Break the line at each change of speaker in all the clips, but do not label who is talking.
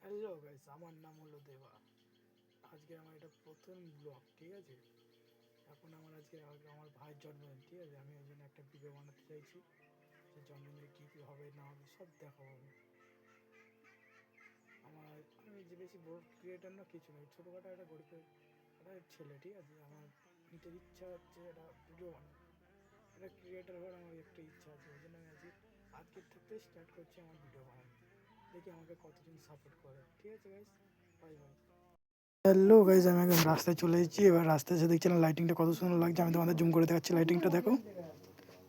Hello guys, আমার নাম হলো দেবা। আজকে আমার এটা প্রথম ব্লগ, ঠিক আছে। এখন আজকে আমার ভাইয়ের জন্মদিন, ঠিক আছে। আমি ওই জন্য একটা ভিডিও বানাতে চাইছি যে জন্মদিনে কী কী হবে না হবে সব দেখাবো আমি যে বেশি বড় ক্রিয়েটার না, কিছু নয়, ছোটোখাটো একটা গরিবের একটা ছেলে, ঠিক আছে। আমার নিজের ইচ্ছা হচ্ছে একটা ভিডিও বানানো, একটা ক্রিয়েটার হওয়ার আমার একটা ইচ্ছা আছে। ওই জন্য আমি আজকের থেকে স্টার্ট করছি আমার ভিডিও বানানো। দেখি আমাকে কতদিন সাপোর্ট করে, ঠিক আছে guys. Bye bye. Hello guys, আমি একদম রাস্তায় চলে এসেছি। এবার রাস্তায় এসে দেখছি না লাইটিংটা কত সুন্দর লাগছে। আমি তোমাদের জুম করে দেখাচ্ছি, লাইটিংটা দেখো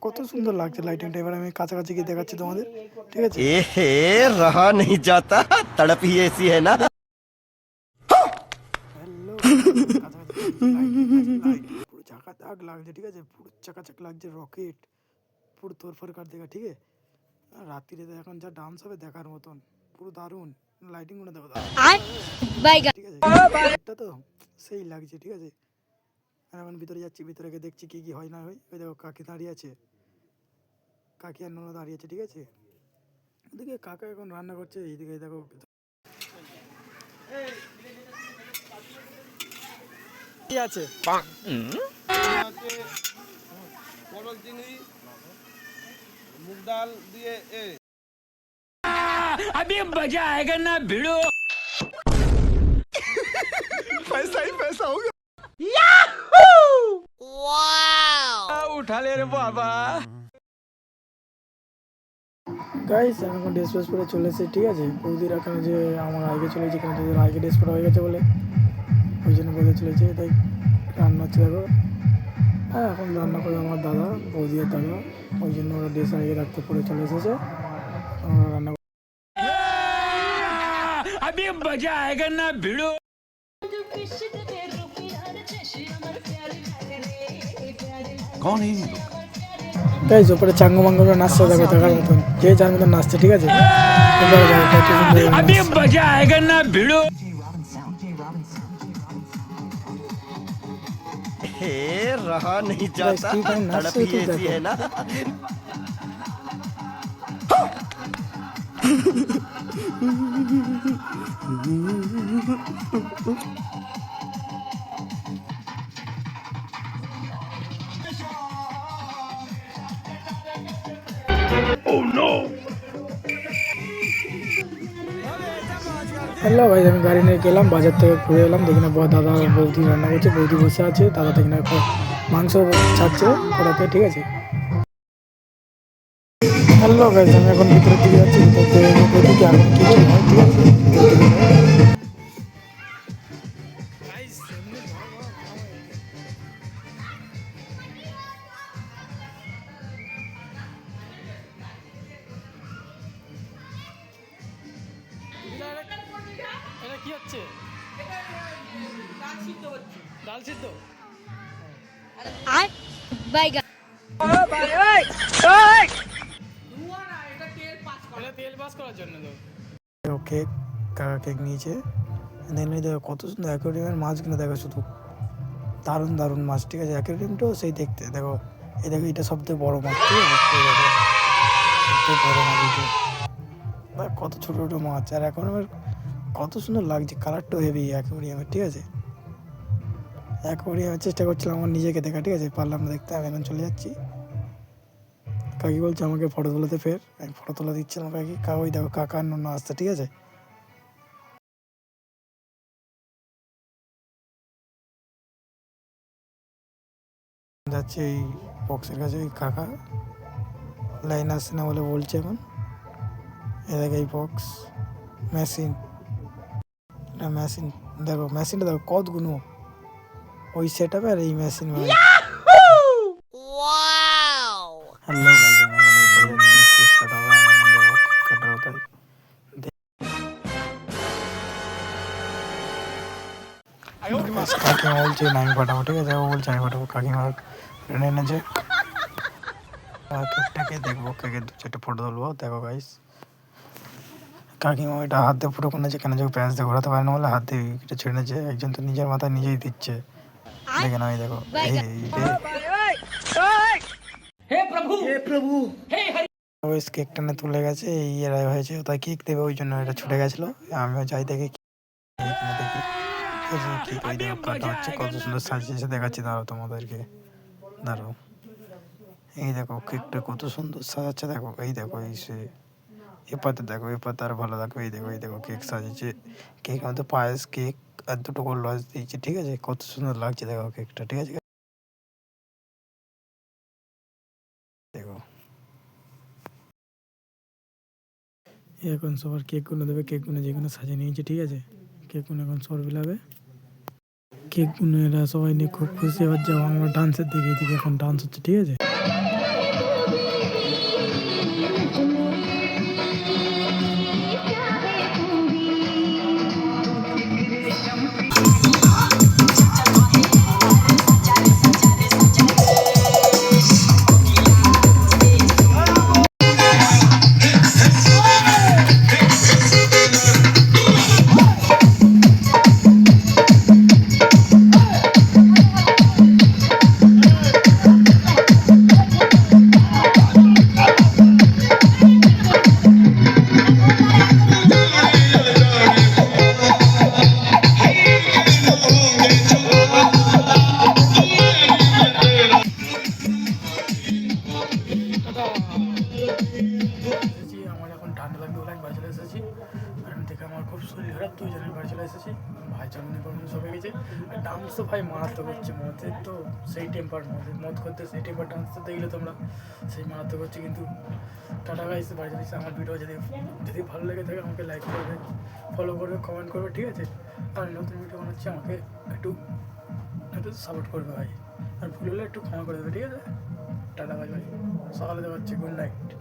কত সুন্দর লাগছে লাইটিংটা। এবার আমি কাছাকাছি গিয়ে দেখাচ্ছি তোমাদের, ঠিক আছে।
रहा नहीं जाता तड़प ही ऐसी है ना।
হ্যালো, লাইটিং পুরো ঝাঁকাঝাক লাগছে, ঠিক আছে। পুরো চাকাচাক লাগছে, রকেট পুরো তোরফোর কার দেখা, ঠিক আছে। রাত্রিরে এখন যা ডান্স হবে দেখার মতন, পুরো দারুণ। লাইটিং গুলো দেখো, ঠিক আছে। এটা তো সেই লাগছে, ঠিক আছে। আর এখন ভিতরে যাচ্ছি, ভিতরে গিয়ে দেখছি কি কি হয় না হয়। ওই দেখো কাকি দাঁড়িয়ে আছে, কাকি আর নোনা দাঁড়িয়ে আছে, ঠিক আছে। ওদিকে কাকা এখন রান্না করছে, এইদিকে দেখো কি আছে।
পটল চিংড়ি মুগ ডাল দিয়ে
अभी मजा आएगा ना भिड़ो।
पैसा ही पैसा होगा।
उठा ले रे बाबा।
গাইস আমি এখন ড্রেস ফ্রেস পরে চলে এসেছি, ঠিক আছে। বৌদির এখন যে আমার আগে চলে এসেছে, কেন তোদের আগে ড্রেস পরা হয়ে গেছে বলে ওই জন্য বলে চলেছে। তাই রান্না হচ্ছে দেখো। হ্যাঁ, এখন রান্না করে আমার দাদা, বৌদি আর দাদা। ওই জন্য ওরা ড্রেস আগে রাখতে পরে চলে এসেছে। আমরা রান্না
अभी मजा आएगा ना भिड़ो।
कौन है ये लोग?
গাইস ওপরে চাঙ্গু মাঙ্গুরা নাচছে, দেখো দেখার মতন, যে যার মতন নাচছে, ঠিক আছে। এবার দেখো কত সুন্দর
अभी
নাচছে।
मजा आएगा ना भिड़ो।
रहा नहीं
गाइस
जाता
की टाइम नाच
तड़प
से
ही
तो
ऐसी है ना।
হ্যালো ভাই, আমি গাড়ি নিয়ে গেলাম, বাজার থেকে ঘুরে এলাম। দেখি না দাদা বৌদি রান্না করছে, বৌদি বসে আছে, দাদা দেখি না মাংস ছাড়ছে ওরাতে, ঠিক আছে। হ্যালো গাইজ, আমি এখন ভিতরের দিকে যাচ্ছি, ভিতর দিকে আর কিছু নয়, ঠিক আছে। এটা কি হচ্ছে? ডাল সিদ্ধ। তেল পাস করার জন্য তো কেক, কাকা কেক নিয়েছে। দেখো কত সুন্দর অ্যাকোয়ারিয়ামের মাছগুলো দেখো, শুধু দারুণ দারুণ মাছ, ঠিক আছে। অ্যাকোয়ারিয়ামটাও সেই দেখতে দেখো। এই দেখো এটা সবথেকে বড় মাছ, ঠিক আছে। এই দেখো সবথেকে বড় মাছ এটা। কত ছোটো ছোটো মাছ, আর অ্যাকোয়ারিয়ামের কত সুন্দর লাগছে, কালারটাও হেভি অ্যাকোয়ারিয়ামের, ঠিক আছে। অ্যাকোয়ারিয়ামের চেষ্টা করছিলাম আমার নিজেকে দেখা, ঠিক আছে। পারলাম না দেখতে, আমি এখন চলে যাচ্ছি। কাকি বলছে আমাকে ফটো তোলাতে, ফের আমি ফটো তোলা দিচ্ছিলাম কাকি। ওই দেখো কাকা আর নন্না আসছে, ঠিক আছে। যাচ্ছে এই বক্সের কাছে, ওই কাকা লাইন আসছে না বলে বলছে এখন। এ দেখো এই বক্স মেশিন, এটা মেশিন দেখো, মেশিনটা দেখো কত গুণ ওই সেট আপে আর এই মেশিন। হ্যালো গাইস, আমি এখন যাচ্ছি কেক কাটাবো, আমি এখন যাবো কেক কাটাবো। তাই কাকিমা বলছে না আমি পাঠাবো, ঠিক আছে। ও বলছে আমি পাঠাবো, কাকিমা ট্রেনে এনেছে। কেকটাকে দেখবো, কেকের দু চারটে ফটো তুলবো, দেখো গাইস। কাকিমা ওইটা হাত দিয়ে ফুটো করেছে, কেন যে প্যাঁচ দিয়ে ঘোরাতে পারে না বলে হাত দিয়ে এটা ছেড়েছে। একজন তো নিজের মাথায় নিজেই দিচ্ছে, দেখে না, দেখো এই
हे प्रभु हे प्रभु हे
ওই কেকটা না তুলে গেছে, এই এরাই হয়েছে, তাই কেক দেবে ওই জন্য এটা ছুটে গেছিলো। আমিও যাই দেখে দেখি কি করে দেখো কাটা হচ্ছে, কত সুন্দর সাজিয়েছে দেখাচ্ছি, দাঁড়াও তোমাদেরকে, দাঁড়াও। এই দেখো কেকটা কত সুন্দর সাজাচ্ছে, দেখো এই দেখো, এই সে এপাতে দেখো, এপাতে আর ভালো দেখো, এই দেখো কেক সাজিয়েছে। কেক আমাদের পায়েস কেক আর দুটো করে লজ দিয়েছে, ঠিক আছে, কত সুন্দর লাগছে দেখো কেকটা, ঠিক আছে। দেখো এখন সবার কেকগুলো দেবে, কেকগুলো যেগুলো সাজিয়ে নিয়েছে, ঠিক আছে, কেকগুলো এখন সবার বিলাবে। কেকগুলো এরা সবাই নিয়ে খুব খুশি এবার যাবো আমরা ডান্সের দিকে, এদিকে এখন ডান্স হচ্ছে, ঠিক আছে। এসেছি, আমার এখন ঠান্ডা লাগবে বলে আমি বাড়ি চলে এসেছি। আর আমি দেখে আমার খুব শরীর খারাপ, তো ওই জন্য বাড়ি চলে এসেছি। ভাই চাউমিন ফাউমিন সব হয়ে গেছে। আর ডান্স তো ভাই মারাত্মক হচ্ছে, মদের তো সেই টেম্পার, মদ করতে সেই টেম্পার, ডান্স তো দেখলে তোমরা সেই মারাত্মক হচ্ছে। কিন্তু টাটা গাইস, বাড়ি চলে এসেছি। আমার ভিডিও যদি যদি ভালো লেগে থাকে আমাকে লাইক করবে, ফলো করবে, কমেন্ট করবে, ঠিক আছে। আর নতুন ভিডিও বানাচ্ছি, আমাকে একটু একটু সাপোর্ট করবে ভাই। আর ভুল হলে একটু ক্ষমা করে দেবে, ঠিক আছে। টাটা বাই বাই, সকালে দেওয়া হচ্ছে, গুড নাইট।